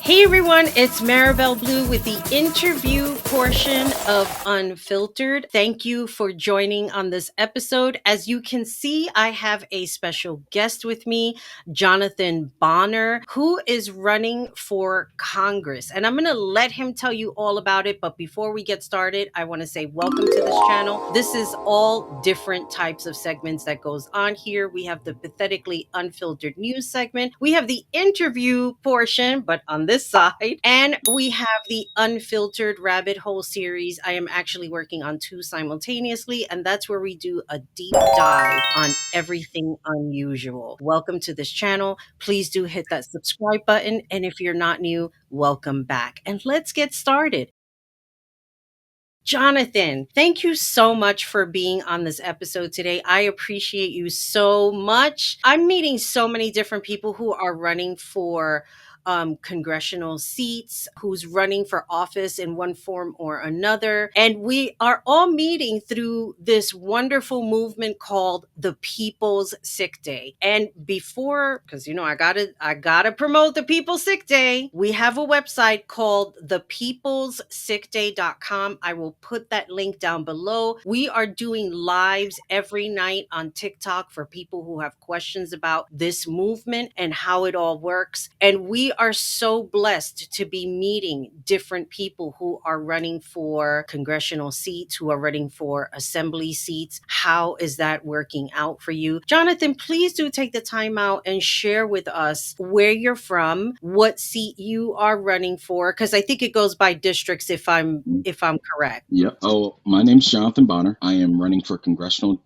Hey everyone, it's Maribel Blue with the interview portion of Unfiltered. Thank you for joining on this episode. As you can see, I have a special guest with me, Jonathan Bonner, who is running for Congress. And I'm going to let him tell you all about it. But before we get started, I want to say welcome to this channel. This is all different types of segments that goes on here. We have the pathetically unfiltered news segment. We have the interview portion, but on this side, and we have the Unfiltered Rabbit Hole series. I am actually working on two simultaneously, and that's where we do a deep dive on everything unusual. Welcome to this channel. Please do hit that subscribe button, and if you're not new, welcome back. And let's get started. Jonathan, thank you so much for being on this episode today. I appreciate you so much. I'm meeting so many different people who are running for congressional seats, who's running for office in one form or another. And we are all meeting through this wonderful movement called the People's Sick Day. And before, because I gotta promote the People's Sick Day, we have a website called thepeoplesickday.com. I will put that link down below. We are doing lives every night on TikTok for people who have questions about this movement and how it all works. And we are so blessed to be meeting different people who are running for congressional seats, who are running for assembly seats. How is that working out for you? Jonathan, please do take the time out and share with us where you're from, what seat you are running for, because I think it goes by districts if I'm correct. Yep. Oh, my name's Jonathan Bonner. I am running for congressional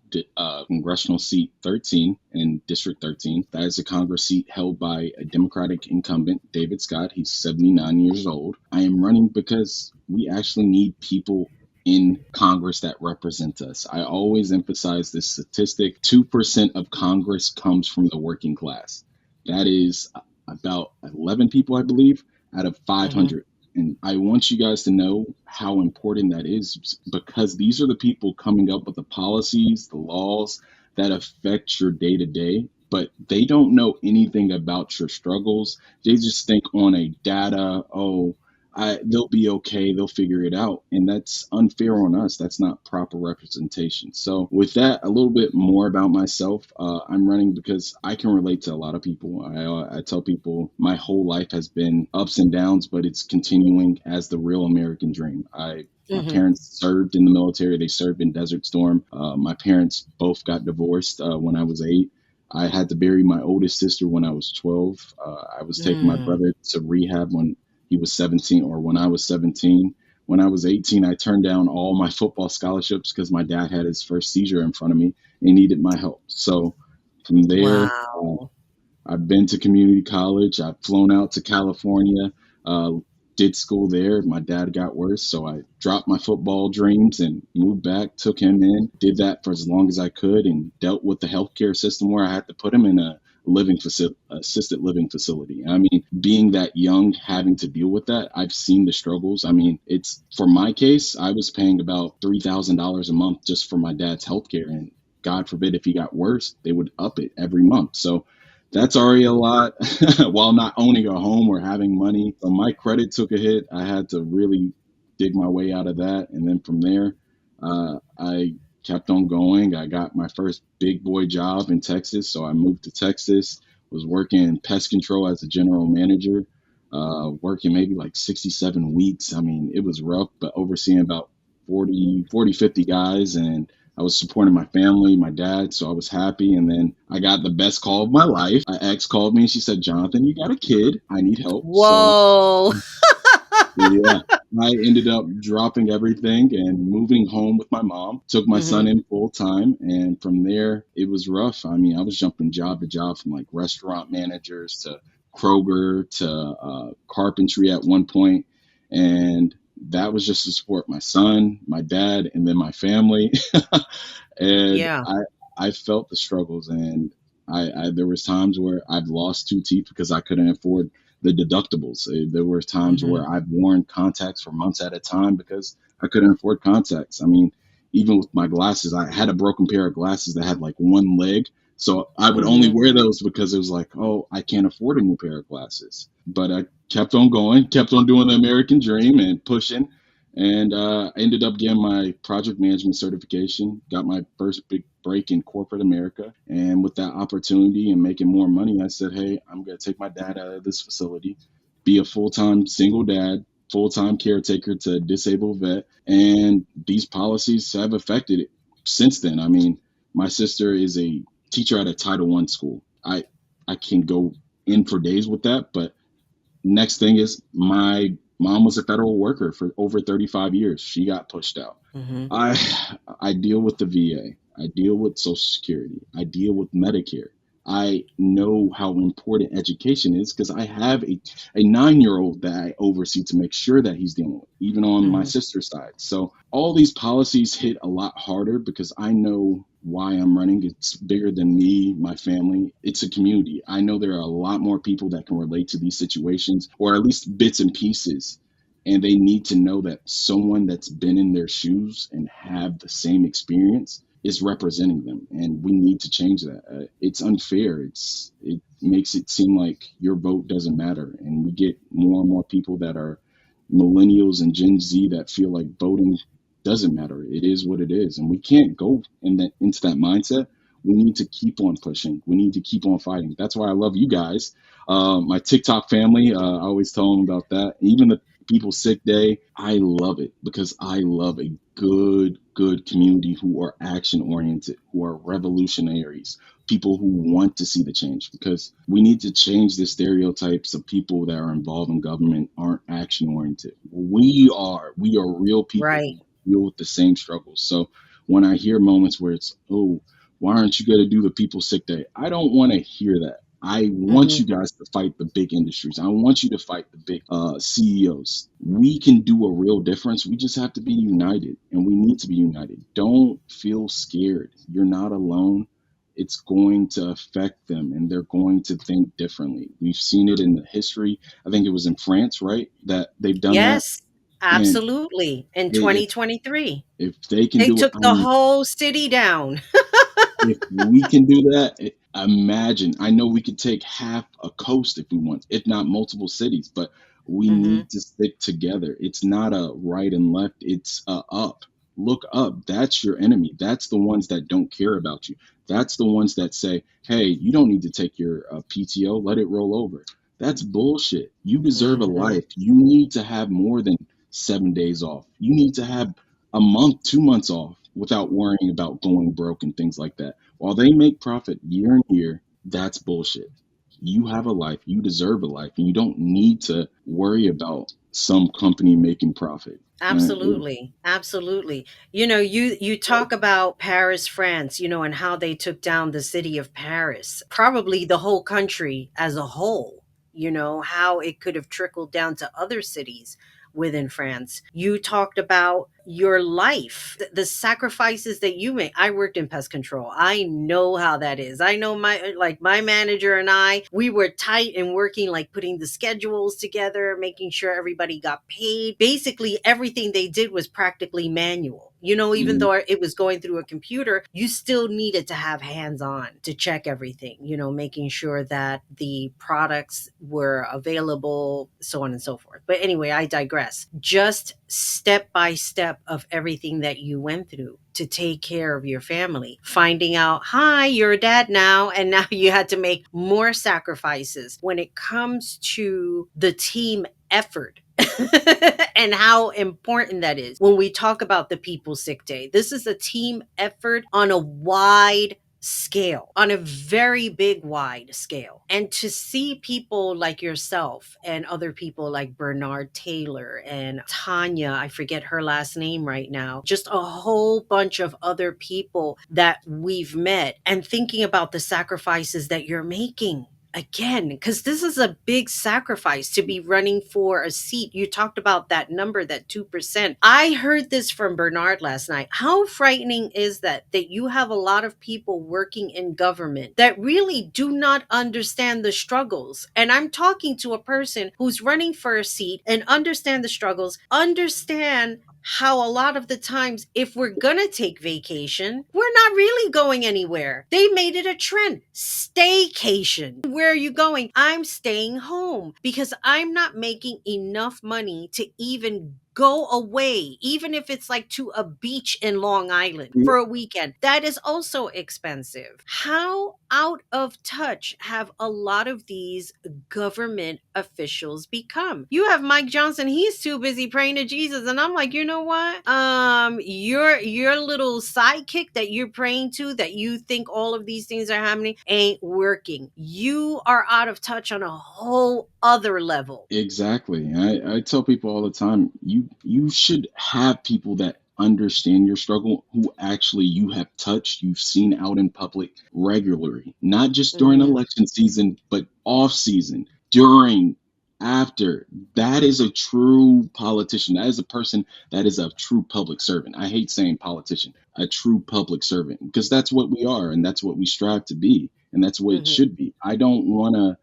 seat 13 in District 13. That is a Congress seat held by a Democratic incumbent, David Scott. He's 79 years old. I am running because we actually need people in Congress that represent us. I always emphasize this statistic. 2% of Congress comes from the working class. That is about 11 people, I believe, out of 500. And I want you guys to know how important that is, because these are the people coming up with the policies, the laws that affect your day to day, but they don't know anything about your struggles. They just think on a data, they'll be okay, they'll figure it out. And that's unfair on us. That's not proper representation. So with that, a little bit more about myself. I'm running because I can relate to a lot of people. I tell people my whole life has been ups and downs, but it's continuing as the real American dream. My parents served in the military. They served in Desert Storm. My parents both got divorced when I was 8. I had to bury my oldest sister when I was 12. I was taking my brother to rehab when he was 17, or when I was 17. When I was 18, I turned down all my football scholarships because my dad had his first seizure in front of me and needed my help. So from there, I've been to community college. I've flown out to California, did school there. My dad got worse, so I dropped my football dreams and moved back, took him in, did that for as long as I could, and dealt with the healthcare system where I had to put him in a assisted living facility. I mean, being that young, having to deal with that, I've seen the struggles. I mean, for my case, I was paying about $3,000 a month just for my dad's healthcare, and God forbid if he got worse, they would up it every month. So that's already a lot while not owning a home or having money. So my credit took a hit. I had to really dig my way out of that. And then from there, I kept on going. I got my first big boy job in Texas. So I moved to Texas, was working in pest control as a general manager, working maybe like 67 weeks. I mean, it was rough, but overseeing about 40, 50 guys. And I was supporting my family, my dad, so I was happy. And then I got the best call of my life. My ex called me and she said, "Jonathan, you got a kid. I need help." Whoa. So, yeah, I ended up dropping everything and moving home with my mom. Took my son in full time. And from there, it was rough. I mean, I was jumping job to job, from like restaurant managers to Kroger to carpentry at one point. And that was just to support my son, my dad, and then my family. And I felt the struggles, and there was times where I've lost 2 teeth because I couldn't afford the deductibles. There were times where I've worn contacts for months at a time because I couldn't afford contacts. I mean, even with my glasses, I had a broken pair of glasses that had like one leg. So I would only wear those because it was like, oh, I can't afford a new pair of glasses. But I kept on going, kept on doing the American dream and pushing. And I ended up getting my project management certification, got my first big break in corporate America. And with that opportunity and making more money, I said, hey, I'm going to take my dad out of this facility, be a full time single dad, full time caretaker to a disabled vet. And these policies have affected it since then. I mean, my sister is a teacher at a Title I school. I can go in for days with that, but next thing is my mom was a federal worker for over 35 years. She got pushed out. Hmm. I I deal with the VA. I deal with Social Security. I deal with Medicare. I know how important education is because I have a 9-year old that I oversee to make sure that he's dealing with, even on my Hmm. sister's side. So all these policies hit a lot harder because I know why I'm running. It's bigger than me, my family. It's a community. I know there are a lot more people that can relate to these situations, or at least bits and pieces, and they need to know that someone that's been in their shoes and have the same experience is representing them, and we need to change that. It's unfair. It makes it seem like your vote doesn't matter, and we get more and more people that are millennials and Gen Z that feel like voting doesn't matter. It is what it is, and we can't go into that mindset. We need to keep on pushing. We need to keep on fighting. That's why I love you guys. My TikTok family, I always tell them about that. Even the People Sick Day, I love it because I love a good community who are action oriented, who are revolutionaries, people who want to see the change, because we need to change the stereotypes of people that are involved in government aren't action oriented. We are real people Right. who deal with the same struggles. So when I hear moments where it's, oh, why aren't you going to do the People Sick Day? I don't want to hear that. I want Hmm. you guys to fight the big industries. I want you to fight the big CEOs. We can do a real difference. We just have to be united, and we need to be united. Don't feel scared. You're not alone. It's going to affect them, and they're going to think differently. We've seen it in the history. I think it was in France, right? That they've done that, Yes, and absolutely. In if 2023, if they can they do it, took the whole city down. if we can do that, imagine. I know we could take half a coast if we want, if not multiple cities, but we Hmm. need to stick together. It's not a right and left, it's a up. Look up. That's your enemy. That's the ones that don't care about you. That's the ones that say, hey, you don't need to take your PTO, let it roll over. That's bullshit. You deserve a Hmm. life. You need to have more than 7 days off. You need to have a month, 2 months off without worrying about going broke and things like that. While they make profit year in year, that's bullshit. You have a life, you deserve a life, and you don't need to worry about some company making profit. Uh, Absolutely. Absolutely. You talk about Paris, France, and how they took down the city of Paris, probably the whole country as a whole, how it could have trickled down to other cities within France. You talked about your life, the sacrifices that you make. I worked in pest control. I know how that is. I know my manager and we were tight and working, like putting the schedules together, making sure everybody got paid. Basically, everything they did was practically manual. Even mhm, though it was going through a computer, you still needed to have hands on to check everything, making sure that the products were available, so on and so forth. But anyway, I digress. Just step by step of everything that you went through to take care of your family, finding out, hi, you're a dad now, and now you had to make more sacrifices when it comes to the team effort. And how important that is when we talk about the People Sick Day. This is a team effort on a wide scale, on a very big wide scale. And to see people like yourself and other people like Bernard Taylor and Tanya, I forget her last name right now, just a whole bunch of other people that we've met, and thinking about the sacrifices that you're making, again, because this is a big sacrifice to be running for a seat. You talked about that number, that 2%. I heard this from Bernard last night. How frightening is that you have a lot of people working in government that really do not understand the struggles? And I'm talking to a person who's running for a seat and understand the struggles, understand how a lot of the times, if we're gonna take vacation, we're not really going anywhere. They made it a trend. Staycation. Where are you going? I'm staying home because I'm not making enough money to even go away, even if it's like to a beach in Long Island for a weekend. That is also expensive. How out of touch have a lot of these government officials become? You have Mike Johnson, he's too busy praying to Jesus. And I'm like, you know what? Your little sidekick that you're praying to, that you think all of these things are happening, ain't working. You are out of touch on a whole other level. Exactly. I tell people all the time, you should have people that understand your struggle, who actually you have touched, you've seen out in public regularly, not just during Hmm. election season, but off season, during, after. That is a true politician. That is a person that is a true public servant. I hate saying politician, a true public servant, because that's what we are and that's what we strive to be. And that's what it Hmm. should be. I don't want to,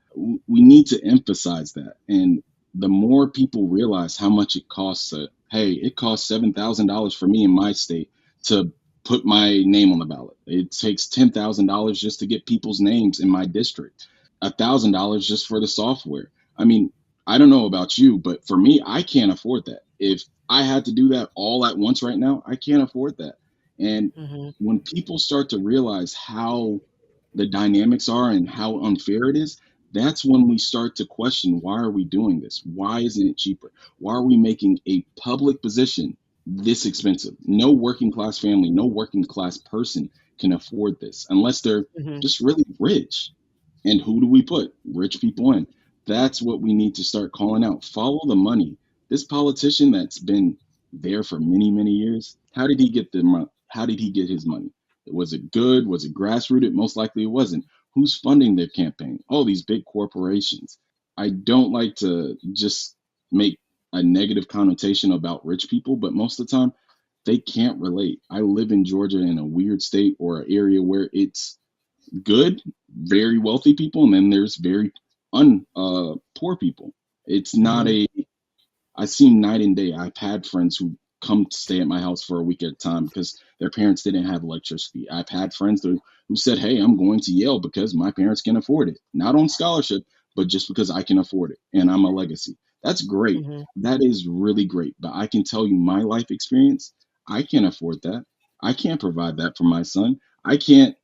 we need to emphasize that. And the more people realize how much it costs hey, it costs $7,000 for me in my state to put my name on the ballot. It takes $10,000 just to get people's names in my district. $1,000 just for the software. I mean, I don't know about you, but for me, I can't afford that. If I had to do that all at once right now, I can't afford that. And Hmm. when people start to realize how the dynamics are and how unfair it is, that's when we start to question, why are we doing this? Why isn't it cheaper? Why are we making a public position this expensive? No working class family, no working class person can afford this unless they're Hmm. just really rich. And who do we put rich people in? That's what we need to start calling out. Follow the money. This politician that's been there for many, many years, how did he get the money? How did he get his money? Was it good? Was it grassrooted? Most likely it wasn't. Who's funding their campaign? Oh, these big corporations. I don't like to just make a negative connotation about rich people, but most of the time they can't relate. I live in Georgia, in a weird state or an area where it's good, very wealthy people, and then there's very poor people. It's not Hmm. a, I see night and day. I've had friends who come to stay at my house for a week at a time because their parents didn't have electricity. I've had friends who said, "Hey, I'm going to Yale because my parents can afford it, not on scholarship, but just because I can afford it and I'm a legacy." That's great. Hmm. That is really great. But I can tell you my life experience. I can't afford that. I can't provide that for my son. I can't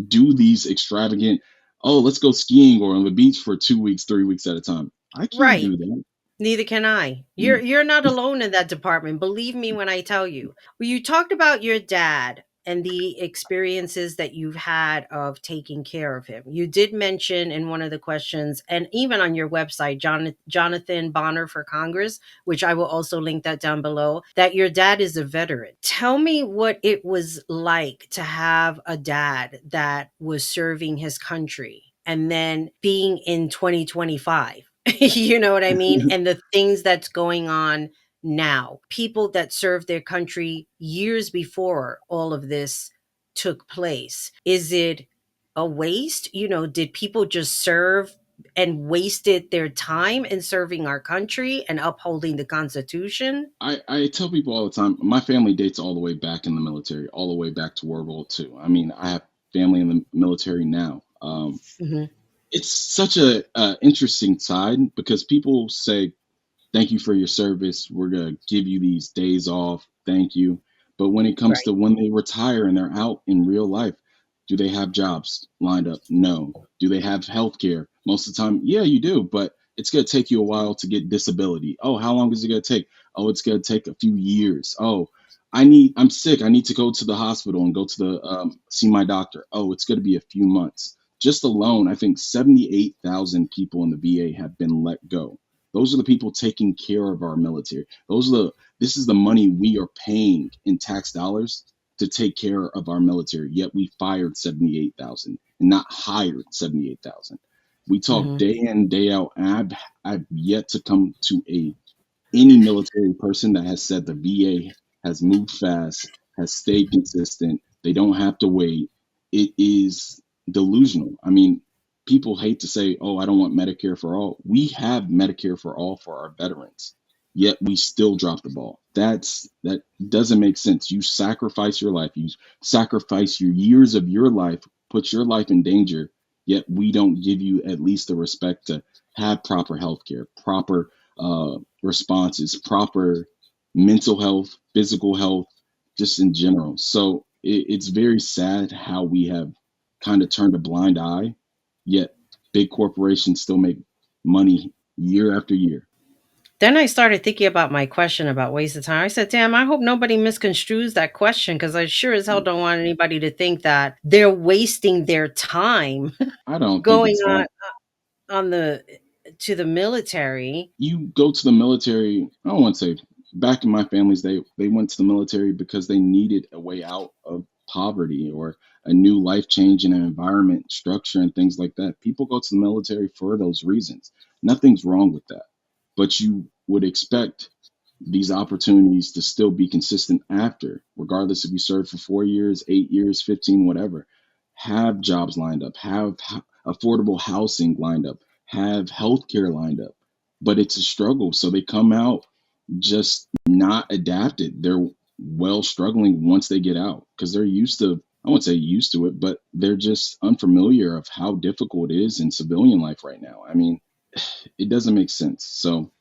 do these extravagant, oh, let's go skiing or on the beach for 2 weeks, 3 weeks at a time. I can't Right. do that. Neither can I. You're Mm. you're not alone in that department. Believe me when I tell you. Well, you talked about your dad and the experiences that you've had of taking care of him. You did mention in one of the questions, and even on your website, Jonathan Bonner for Congress, which I will also link that down below, that your dad is a veteran. Tell me what it was like to have a dad that was serving his country and then being in 2025. You know what I mean? And the things that's going on now. People that served their country years before all of this took place. Is it a waste? Did people just serve and wasted their time in serving our country and upholding the Constitution? I tell people all the time, my family dates all the way back in the military, all the way back to World War II. I mean, I have family in the military now. Hmm. It's such a interesting side because people say, thank you for your service. We're going to give you these days off. Thank you. But when it comes Right. to when they retire and they're out in real life, do they have jobs lined up? No. Do they have health care? Most of the time, yeah, you do. But it's going to take you a while to get disability. Oh, how long is it going to take? Oh, it's going to take a few years. Oh, I'm sick. I need to go to the hospital and go to the, see my doctor. Oh, it's going to be a few months. Just alone, I think 78,000 people in the VA have been let go. Those are the people taking care of our military. This is the money we are paying in tax dollars to take care of our military. Yet we fired 78,000 and not hired 78,000. We talk Hmm. day in, day out, and I've yet to come to any military person that has said the VA has moved fast, has stayed consistent. They don't have to wait. It is delusional. I mean, people hate to say, oh, I don't want Medicare for all. We have Medicare for all for our veterans, yet we still drop the ball. That doesn't make sense. You sacrifice your life, you sacrifice your years of your life, put your life in danger, yet we don't give you at least the respect to have proper health care, proper responses, proper mental health, physical health, just in general. So it's very sad how we have kind of turned a blind eye, yet big corporations still make money year after year. Then I started thinking about my question about waste of time. I said, damn, I hope nobody misconstrues that question because I sure as hell don't want anybody to think that they're wasting their time I don't think going it's that. on the to the military. You go to the military. I don't want to say, back in my family's day, they went to the military because they needed a way out of poverty or a new life change in an environment, structure, and things like that. People go to the military for those reasons. Nothing's wrong with that. But you would expect these opportunities to still be consistent after, regardless if you serve for 4 years, 8 years, 15, whatever. Have jobs lined up, have affordable housing lined up, have healthcare lined up. But it's a struggle. So they come out just not adapted. They're well struggling once they get out because they're used to, I won't say used to it, but they're just unfamiliar of how difficult it is in civilian life right now. I mean, it doesn't make sense. So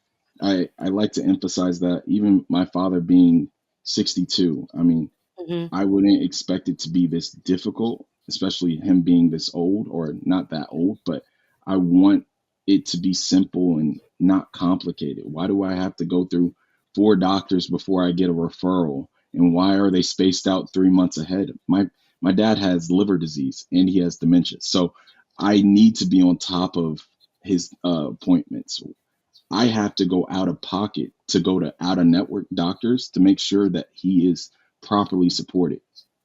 I like to emphasize that even my father being 62, I mean, Mhm. I wouldn't expect it to be this difficult, especially him being this old or not that old, but I want it to be simple and not complicated. Why do I have to go through four doctors before I get a referral? And why are they spaced out 3 months ahead? My dad has liver disease and he has dementia. So I need to be on top of his appointments. I have to go out of pocket to go to out of network doctors to make sure that he is properly supported.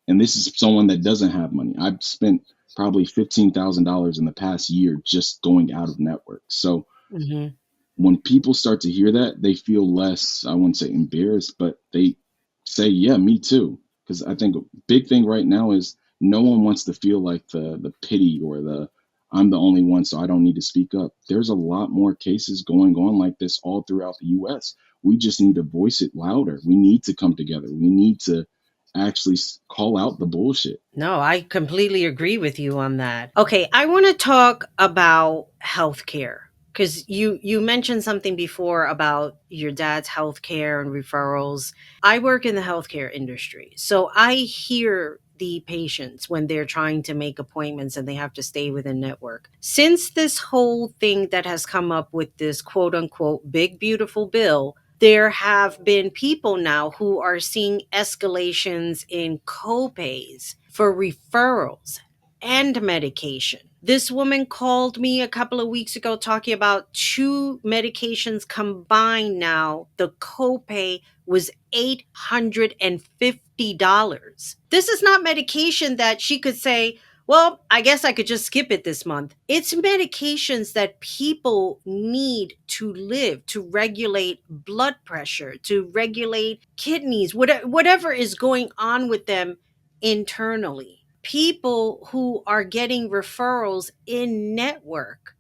And this is someone that doesn't have money. I've spent probably $15,000 in the past year just going out of network. So Mhm. when people start to hear that, they feel less, I wouldn't say embarrassed, but they say, yeah, me too. Because I think a big thing right now is no one wants to feel like the pity or the I'm the only one, so I don't need to speak up. There's a lot more cases going on like this all throughout the US. We just need to voice it louder. We need to come together. We need to actually call out the bullshit. No, I completely agree with you on that. Okay, I want to talk about healthcare because you mentioned something before about your dad's healthcare and referrals. I work in the healthcare industry, so I hear the patients when they're trying to make appointments and they have to stay within network. Since this whole thing that has come up with this quote unquote big beautiful bill, there have been people now who are seeing escalations in copays for referrals and medication. This woman called me a couple of weeks ago talking about two medications combined now. The copay was $850. This is not medication that she could say, well, I guess I could just skip it this month. It's medications that people need to live, to regulate blood pressure, to regulate kidneys, whatever is going on with them internally. People who are getting referrals in network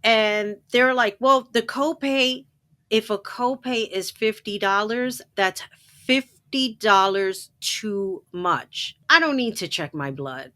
and they're like, well, the copay, if a copay is $50, that's $50 too much. I don't need to check my blood.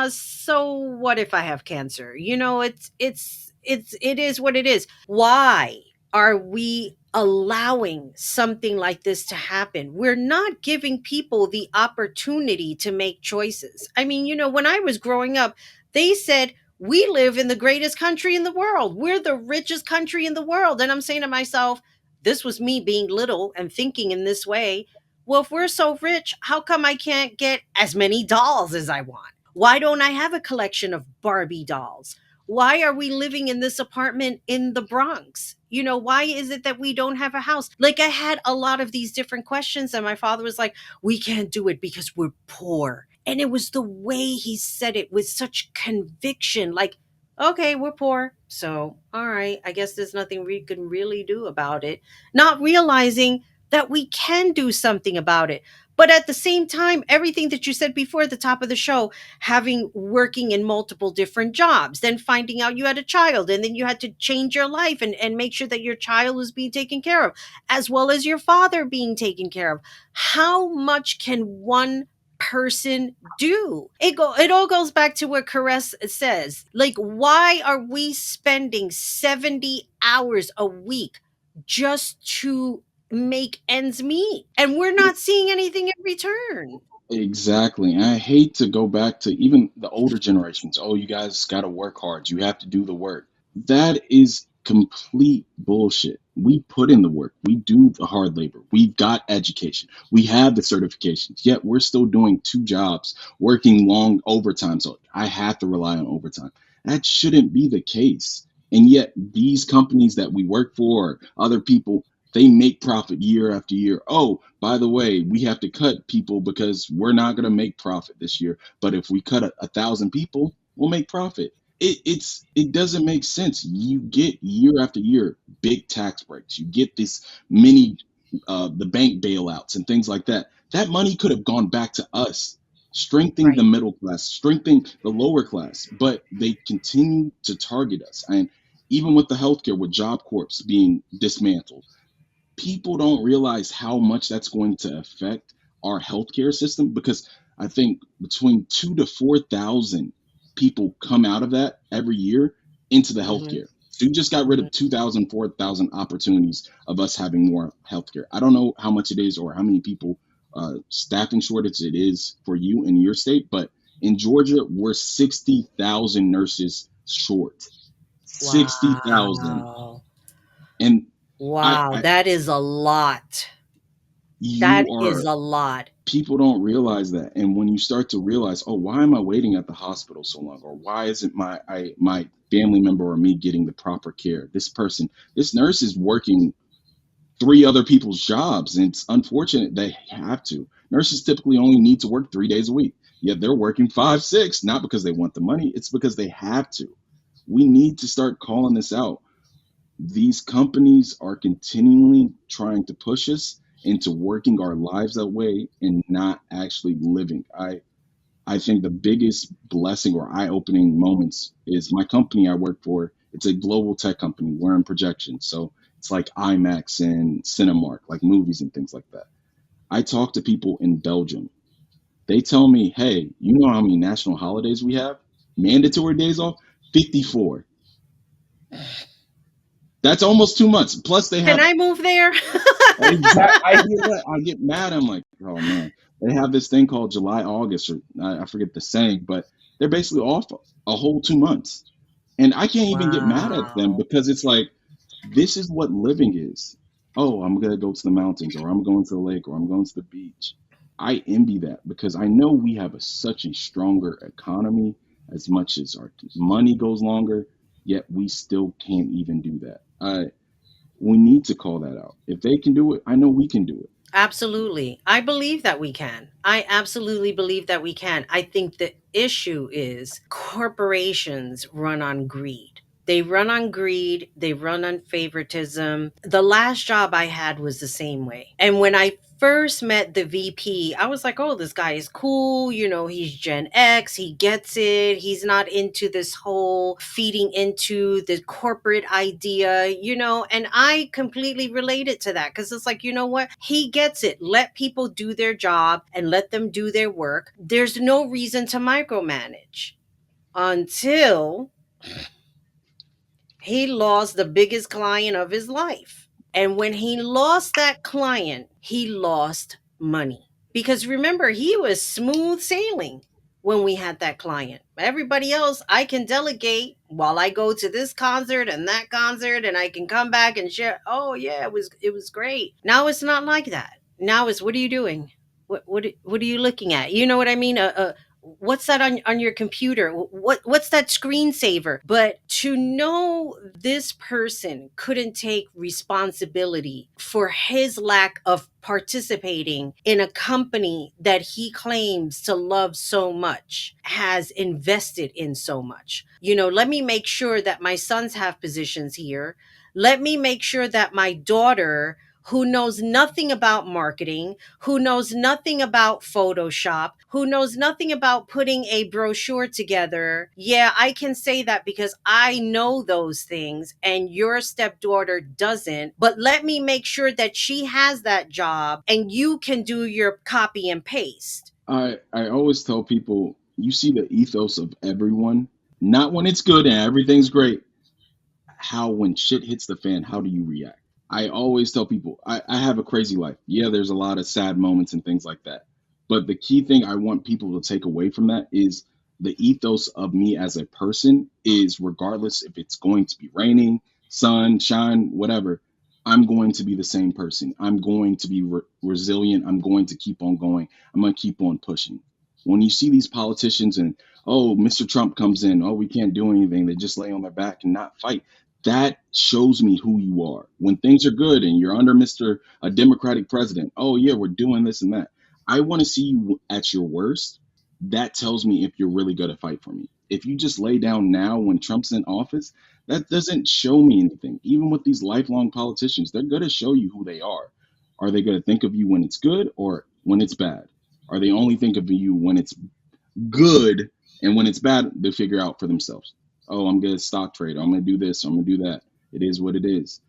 So what if I have cancer? You know, it is what it is. Why are we allowing something like this to happen? We're not giving people the opportunity to make choices. I mean, you know, when I was growing up, they said we live in the greatest country in the world. We're the richest country in the world. And I'm saying to myself, this was me being little and thinking in this way. Well, if we're so rich, how come I can't get as many dolls as I want? Why don't I have a collection of Barbie dolls? Why are we living in this apartment in the Bronx? You know, why is it that we don't have a house? Like, I had a lot of these different questions, and my father was like, we can't do it because we're poor. And it was the way he said it with such conviction, like, okay, we're poor. So, all right, I guess there's nothing we can really do about it. Not realizing that we can do something about it. But at the same time, everything that you said before at the top of the show, having working in multiple different jobs, then finding out you had a child, and then you had to change your life and make sure that your child was being taken care of, as well as your father being taken care of. How much can one person do? It all goes back to what Caress says. Like, why are we spending 70 hours a week just to make ends meet, and we're not seeing anything in return? Exactly. And I hate to go back to even the older generations. Oh, you guys got to work hard. You have to do the work. That is complete bullshit. We put in the work. We do the hard labor. We've got education. We have the certifications. Yet we're still doing two jobs, working long overtime. So I have to rely on overtime. That shouldn't be the case. And yet these companies that we work for, other people, they make profit year after year. Oh, by the way, we have to cut people because we're not going to make profit this year. But if we cut 1,000 people, we'll make profit. It doesn't make sense. You get year after year big tax breaks. You get this many the bank bailouts and things like that. That money could have gone back to us, strengthening the Right. middle class, strengthening the lower class. But they continue to target us. And even with the healthcare, with Job Corps being dismantled, people don't realize how much that's going to affect our healthcare system, because I think between 2 to 4,000 people come out of that every year into the Hmm. healthcare. So you just got rid of 2,000, 4,000 opportunities of us having more healthcare. I don't know how much it is or how many people staffing shortage it is for you in your state, but in Georgia, we're 60,000 nurses short. 60,000. Wow. And Wow, I that is a lot. That you is are a lot. people don't realize that. And when you start to realize, oh, why am I waiting at the hospital so long, or why isn't my family member or me getting the proper care? This nurse is working three other people's jobs, and it's unfortunate they have to. Nurses typically only need to work 3 days a week, yet they're working 5 6, not because they want the money, it's because they have to. We need to start calling this out. These companies are continually trying to push us into working our lives that way and not actually living. I think the biggest blessing or eye-opening moments is my company I work for. It's a global tech company. We're in projections. So it's like IMAX and Cinemark, like movies and things like that. I talk to people in Belgium. They tell me, hey, you know how many national holidays we have? Mandatory days off? 54. That's almost 2 months. Plus they Can have I move there? I hear that. I get mad. I'm like, oh man, they have this thing called July, August, or I forget the saying, but they're basically off a whole 2 months. And I can't even get mad at them Wow. because it's like, this is what living is. Oh, I'm going to go to the mountains, or I'm going to the lake, or I'm going to the beach. I envy that because I know we have such a stronger economy as much as our money goes longer, yet we still can't even do that. We need to call that out. If they can do it, I know we can do it. Absolutely. I believe that we can. I absolutely believe that we can. I think the issue is corporations run on greed. They run on greed, they run on favoritism. The last job I had was the same way. And when I first met the VP, I was like, oh, this guy is cool. You know, he's Gen X, he gets it. He's not into this whole feeding into the corporate idea, and I completely related to that because it's like, you know what? He gets it. Let people do their job and let them do their work. There's no reason to micromanage until he lost the biggest client of his life. And when he lost that client, he lost money. Because remember, he was smooth sailing when we had that client. Everybody else, I can delegate while I go to this concert and that concert, and I can come back and share. Oh yeah, it was great. Now it's not like that. Now it's, what are you doing? What are you looking at? You know what I mean? What's that on your computer? What's that screensaver? But to know this person couldn't take responsibility for his lack of participating in a company that he claims to love so much, has invested in so much. Let me make sure that my sons have positions here. Let me make sure that my daughter who knows nothing about marketing, who knows nothing about Photoshop, who knows nothing about putting a brochure together. Yeah, I can say that because I know those things and your stepdaughter doesn't. But let me make sure that she has that job and you can do your copy and paste. I always tell people, you see the ethos of everyone, not when it's good and everything's great. How when shit hits the fan, how do you react? I always tell people I have a crazy life. Yeah, there's a lot of sad moments and things like that. But the key thing I want people to take away from that is the ethos of me as a person is regardless if it's going to be raining, sun, shine, whatever, I'm going to be the same person. I'm going to be resilient. I'm going to keep on going. I'm going to keep on pushing. When you see these politicians and, oh, Mr. Trump comes in, oh, we can't do anything, they just lay on their back and not fight, that shows me who you are. When things are good and you're under Mr. a Democratic president, oh yeah, we're doing this and that. I want to see you at your worst. That tells me if you're really going to fight for me. If you just lay down now when Trump's in office, that doesn't show me anything. Even with these lifelong politicians, they're going to show you who they are. Are they going to think of you when it's good or when it's bad? Are they only think of you when it's good, and when it's bad, they figure out for themselves. Oh, I'm good at stock trader. I'm going to do this. I'm going to do that. It is what it is.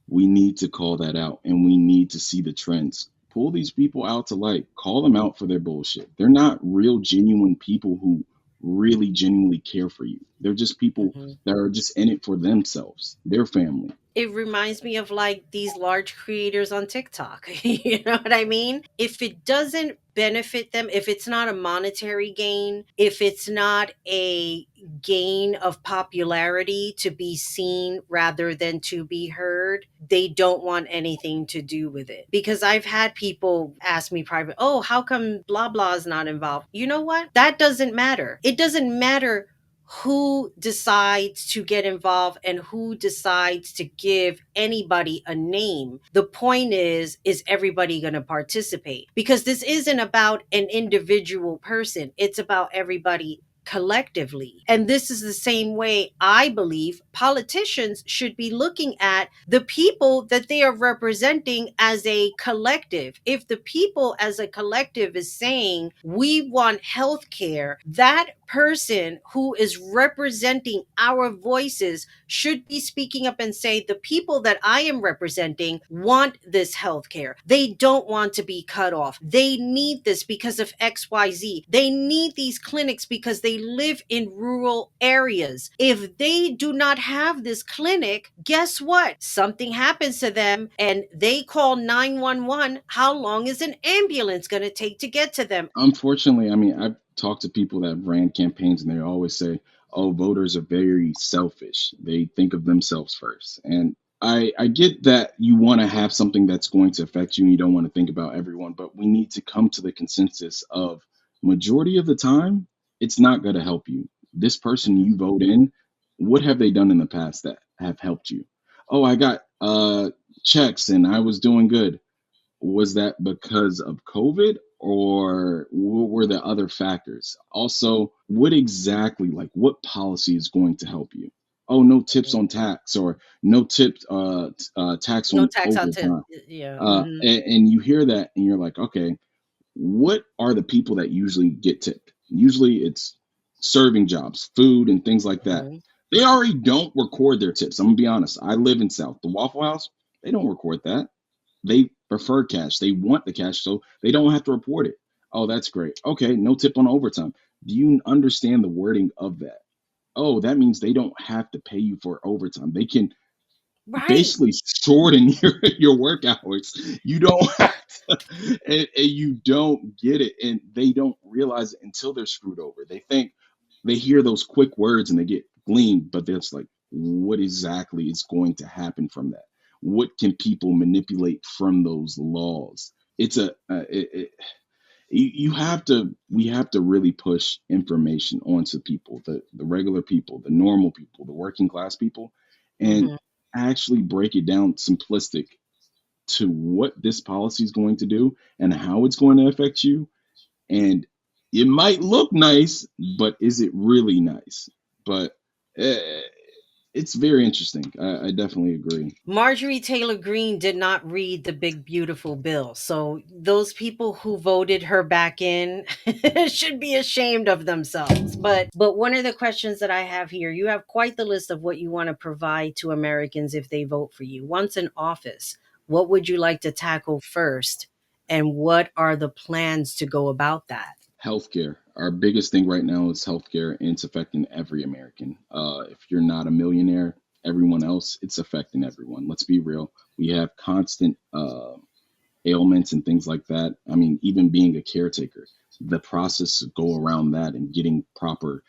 We need to call that out, and we need to see the trends. Pull these people out to light. Call them out for their bullshit. They're not real, genuine people who really genuinely care for you. They're just people Mhm. that are just in it for themselves, their family. It reminds me of like these large creators on TikTok. You know what I mean? If it doesn't benefit them, if it's not a monetary gain, if it's not a gain of popularity to be seen rather than to be heard, they don't want anything to do with it. Because I've had people ask me private, oh, how come blah blah is not involved? You know what? That doesn't matter. It doesn't matter who decides to get involved and who decides to give anybody a name. The point is everybody going to participate? Because this isn't about an individual person, it's about everybody collectively. And this is the same way I believe politicians should be looking at the people that they are representing as a collective. If the people as a collective is saying we want health care, that person who is representing our voices should be speaking up and say the people that I am representing want this health care. They don't want to be cut off. They need this because of XYZ. They need these clinics because they live in rural areas. If they do not have this clinic, guess what? Something happens to them and they call 911. How long is an ambulance going to take to get to them? Unfortunately, I mean, I've talked to people that ran campaigns and they always say, oh, voters are very selfish. They think of themselves first. And I get that you want to have something that's going to affect you and you don't want to think about everyone, but we need to come to the consensus of majority of the time, it's not going to help you. This person Mhm. you vote in, what have they done in the past that have helped you? Oh, I got checks and I was doing good. Was that because of COVID or what were the other factors? Also, what exactly, like what policy is going to help you? Oh, no tips on tax or no tips, tax No on tax on tip. overtime. Yeah. Hmm. And you hear that and you're like, okay, what are the people that usually get tipped? Usually it's serving jobs, food, and things like that. Hmm. They already don't record their tips. I'm gonna be honest. I live in South. The Waffle House, they don't record that. They prefer cash. They want the cash so they don't have to report it. Oh, that's great. Okay, no tip on overtime. Do you understand the wording of that? Oh, that means they don't have to pay you for overtime. They can Right. basically shorten your work hours. You don't have to, and you don't get it, and they don't realize it until they're screwed over. They think they hear those quick words and they get gleamed, but it's like, what exactly is going to happen from that? What can people manipulate from those laws? It's a you have to we have to really push information onto people, the regular people, the normal people, the working class people, and Hmm. actually break it down simplistic to what this policy is going to do and how it's going to affect you. And it might look nice, but is it really nice? But eh, It's very interesting. I definitely agree. Marjorie Taylor Greene did not read the big beautiful bill. So those people who voted her back in should be ashamed of themselves. But one of the questions that I have here, you have quite the list of what you want to provide to Americans if they vote for you. Once in office, what would you like to tackle first? And what are the plans to go about that? Healthcare. Our biggest thing right now is healthcare, and it's affecting every American. If you're not a millionaire, everyone else, it's affecting everyone. Let's be real. We have constant ailments and things like that. I mean, even being a caretaker, the process to go around that and getting proper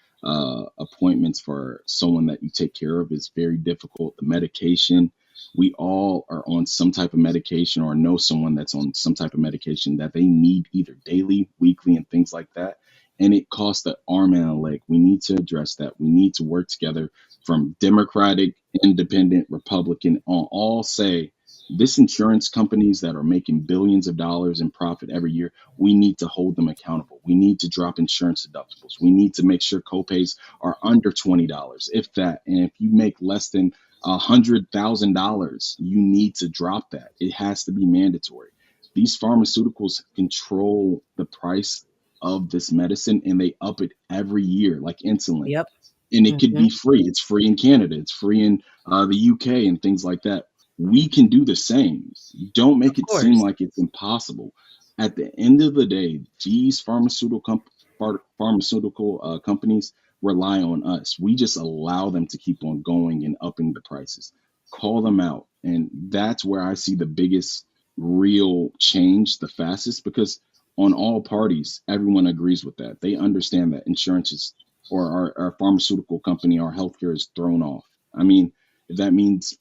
appointments for someone that you take care of is very difficult. The medication, we all are on some type of medication or know someone that's on some type of medication that they need either daily, weekly, and things like that. And it costs an arm and a leg. We need to address that. We need to work together from Democratic, Independent, Republican, on all say this insurance companies that are making billions of dollars in profit every year, we need to hold them accountable. We need to drop insurance deductibles. We need to make sure copays are under $20, if that. And if you make less than $100,000, you need to drop that. It has to be mandatory. These pharmaceuticals control the price of this medicine and they up it every year, like insulin, Yep. and it could Hmm. be free. It's free in Canada. It's free in the UK and things like that. We can do the same. Don't make Of it seem course. like it's impossible. At the end of the day, these pharmaceutical companies rely on us. We just allow them to keep on going and upping the prices. Call them out, and that's where I see the biggest real change the fastest because on all parties, everyone agrees with that. They understand that insurance is or our pharmaceutical company, our healthcare is thrown off. I mean, if that means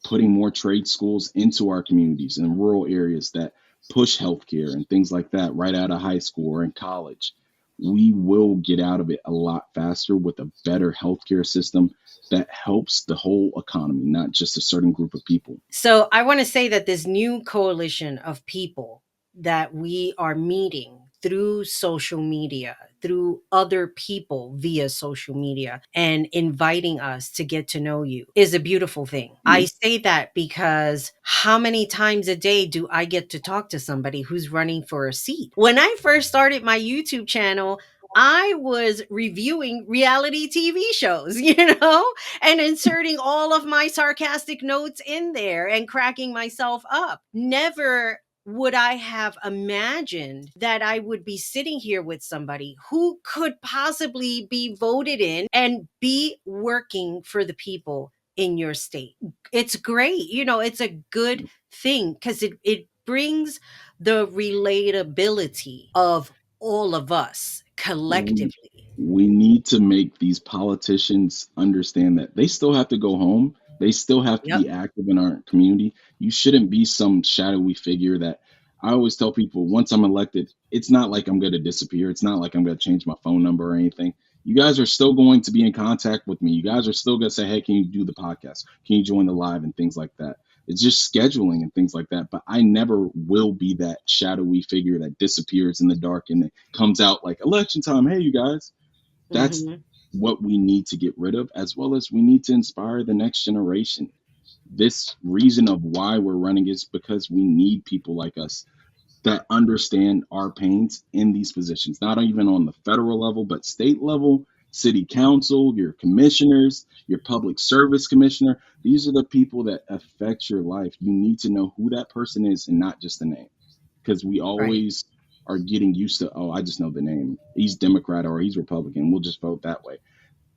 putting more trade schools into our communities in rural areas that push healthcare and things like that right out of high school or in college, we will get out of it a lot faster with a better healthcare system that helps the whole economy, not just a certain group of people. So I want to say that this new coalition of people that we are meeting through social media, through other people via social media, and inviting us to get to know you is a beautiful thing. I Yeah. say that because how many times a day do I get to talk to somebody who's running for a seat? When I first started my YouTube channel, I was reviewing reality TV shows, and inserting all of my sarcastic notes in there and cracking myself up. Never would I have imagined that I would be sitting here with somebody who could possibly be voted in and be working for the people in your state. It's great. It's a good thing because it brings the relatability of all of us we collectively. we need to make these politicians understand that they still have to go home. They still have to Yep. be active in our community. You shouldn't be some shadowy figure that I always tell people once I'm elected, it's not like I'm going to disappear. It's not like I'm going to change my phone number or anything. You guys are still going to be in contact with me. You guys are still going to say, hey, can you do the podcast? Can you join the live and things like that? It's just scheduling and things like that. But I never will be that shadowy figure that disappears in the dark and it comes out like election time. Hey, you guys, that's Hmm. what we need to get rid of, as well as we need to inspire the next generation. This reason of why we're running is because we need people like us that understand our pains in these positions, not even on the federal level, but state level, city council, your commissioners, your public service commissioner. These are the people that affect your life. You need to know who that person is and not just the name. Because we Right. always are getting used to, oh, I just know the name. He's Democrat or he's Republican. We'll just vote that way.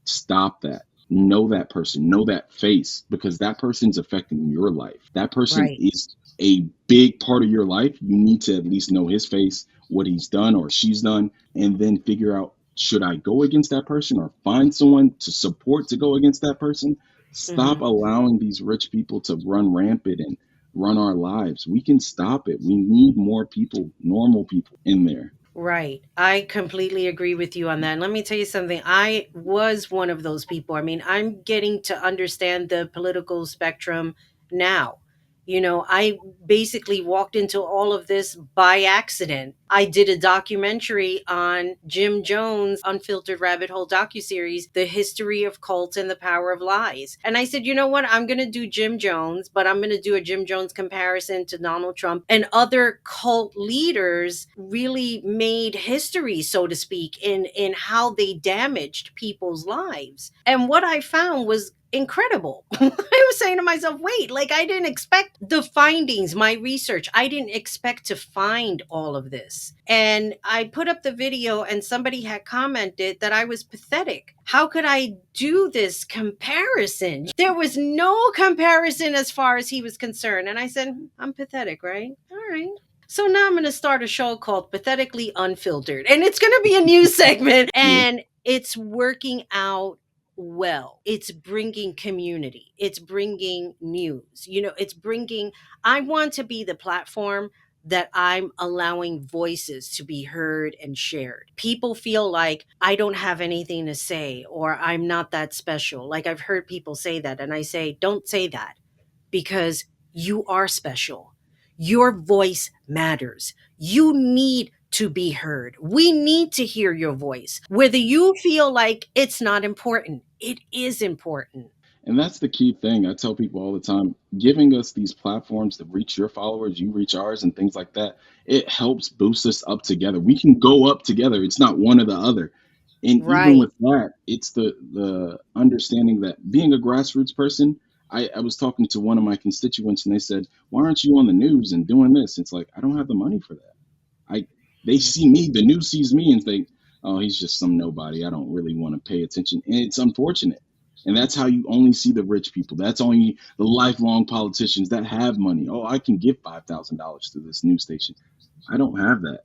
Stop that. Know that person, know that face, because that person's affecting your life. That person Right. is a big part of your life. You need to at least know his face, what he's done or she's done, and then figure out should I go against that person or find someone to support to go against that person? Stop Hmm. allowing these rich people to run rampant and run our lives. We can stop it. We need more people, normal people in there. Right. I completely agree with you on that. And let me tell you something. I was one of those people. I mean, I'm getting to understand the political spectrum now. I basically walked into all of this by accident. I did a documentary on Jim Jones' Unfiltered Rabbit Hole docuseries, The History of Cults and the Power of Lies. And I said, you know what? I'm going to do Jim Jones, but I'm going to do a Jim Jones comparison to Donald Trump and other cult leaders really made history, so to speak, in how they damaged people's lives. And what I found was incredible. I was saying to myself, wait, like I didn't expect the findings, my research. I didn't expect to find all of this. And I put up the video and somebody had commented that I was pathetic. How could I do this comparison? There was no comparison as far as he was concerned. And I said, I'm pathetic, right? All right. So now I'm going to start a show called Pathetically Unfiltered. And it's going to be a new segment. Yeah. And it's working out well. It's bringing community. It's bringing news. I want to be the platform that I'm allowing voices to be heard and shared. People feel like I don't have anything to say or I'm not that special. Like I've heard people say that, and I say, don't say that, because you are special. Your voice matters. You need to be heard. We need to hear your voice. Whether you feel like it's not important, it is important. And that's the key thing. I tell people all the time, giving us these platforms to reach your followers, you reach ours, and things like that, it helps boost us up together. We can go up together. It's not one or the other. And even Right. with that, it's the understanding that being a grassroots person, I was talking to one of my constituents and they said, why aren't you on the news and doing this? It's like, I don't have the money for that. I They see me, the news sees me and think, oh, he's just some nobody. I don't really want to pay attention. And it's unfortunate. And that's how you only see the rich people. That's only the lifelong politicians that have money. Oh, I can give $5,000 to this news station. I don't have that.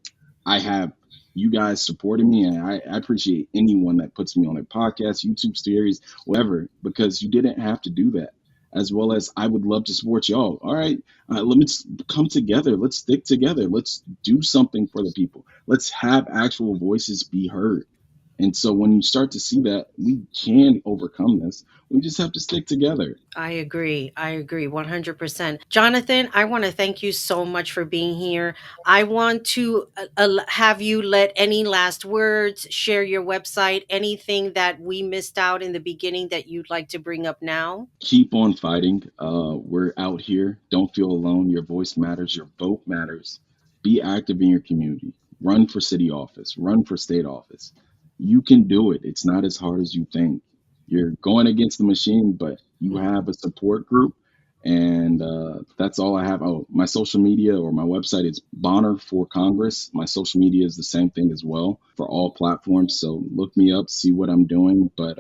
I have you guys supporting me, and I appreciate anyone that puts me on a podcast, YouTube series, whatever, because you didn't have to do that. As well as I would love to support y'all. All right, let's come together. Let's stick together. Let's do something for the people. Let's have actual voices be heard. And so when you start to see that we can overcome this, we just have to stick together. I agree. I agree 100%. Jonathan, I want to thank you so much for being here. I want to have you let any last words, share your website, anything that we missed out in the beginning that you'd like to bring up now. Keep on fighting. We're out here. Don't feel alone. Your voice matters. Your vote matters. Be active in your community. Run for city office. Run for state office. You can do it. It's not as hard as you think. You're going against the machine, but you have a support group. And that's all I have. Oh, my social media or my website is Bonner for Congress. My social media is the same thing as well for all platforms. So look me up, see what I'm doing. But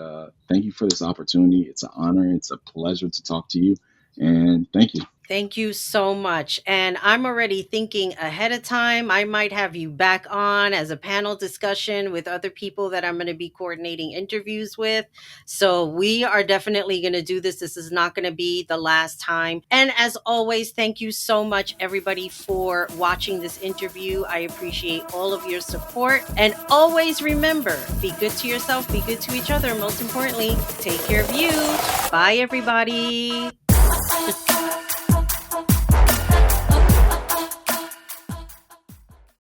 thank you for this opportunity. It's an honor. It's a pleasure to talk to you. And thank you. Thank you so much. And I'm already thinking ahead of time. I might have you back on as a panel discussion with other people that I'm going to be coordinating interviews with. So we are definitely going to do this. This is not going to be the last time. And as always, thank you so much, everybody, for watching this interview. I appreciate all of your support. And always remember, be good to yourself, be good to each other. Most importantly, take care of you. Bye, everybody.